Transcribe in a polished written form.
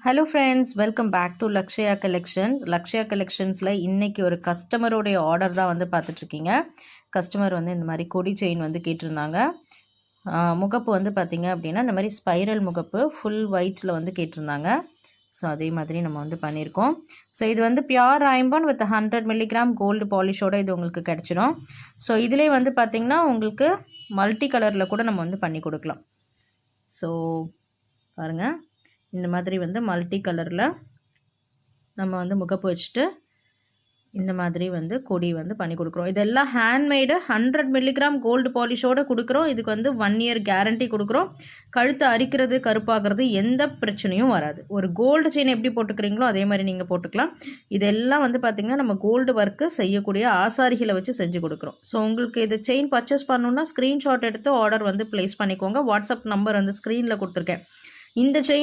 Hello friends, welcome back to Lakshya collections. Lakshya கலெக்ஷன்ஸில் இன்றைக்கி ஒரு கஸ்டமருடைய ஆர்டர் தான் வந்து பார்த்துட்ருக்கீங்க. கஸ்டமர் வந்து இந்த மாதிரி கொடி செயின் வந்து கேட்டிருந்தாங்க. முகப்பு வந்து பார்த்திங்க அப்படின்னா இந்த மாதிரி ஸ்பைரல் முகப்பு ஃபுல் ஒயிட்டில் வந்து கேட்டிருந்தாங்க. ஸோ அதே மாதிரி நம்ம வந்து பண்ணியிருக்கோம். ஸோ இது வந்து பியூர் ஐம்பன் வித் 100 மில்லிகிராம் கோல்டு பாலிஷோடு இது உங்களுக்கு கிடச்சிடும். ஸோ இதிலே வந்து பார்த்திங்கன்னா உங்களுக்கு மல்டி கலரில் கூட நம்ம வந்து பண்ணி கொடுக்கலாம். ஸோ பாருங்கள், இந்த மாதிரி வந்து மல்டி கலரில் நம்ம வந்து முகப்பு வச்சுட்டு இந்த மாதிரி வந்து கொடி வந்து பண்ணி கொடுக்குறோம். இதெல்லாம் ஹேண்ட்மேடு 100 மில்லிகிராம் கோல்டு பாலிஷோடு கொடுக்குறோம். இதுக்கு வந்து 1 இயர் கேரண்டி கொடுக்குறோம். கழுத்தை அரிக்கிறது கருப்பாகிறது எந்த பிரச்சனையும் வராது. ஒரு கோல்டு செயின் எப்படி போட்டுக்கிறீங்களோ அதே மாதிரி நீங்கள் போட்டுக்கலாம். இதெல்லாம் வந்து பார்த்திங்கன்னா நம்ம கோல்டு ஒர்க்கு செய்யக்கூடிய ஆசாரிகளை வச்சு செஞ்சு கொடுக்குறோம். ஸோ உங்களுக்கு இது செயின் பர்ச்சேஸ் பண்ணணுன்னா ஸ்க்ரீன்ஷாட் எடுத்து ஆர்டர் வந்து ப்ளேஸ் பண்ணிக்கோங்க. வாட்ஸ்அப் நம்பர் வந்து ஸ்க்ரீனில் கொடுத்துருக்கேன். இந்த செயின்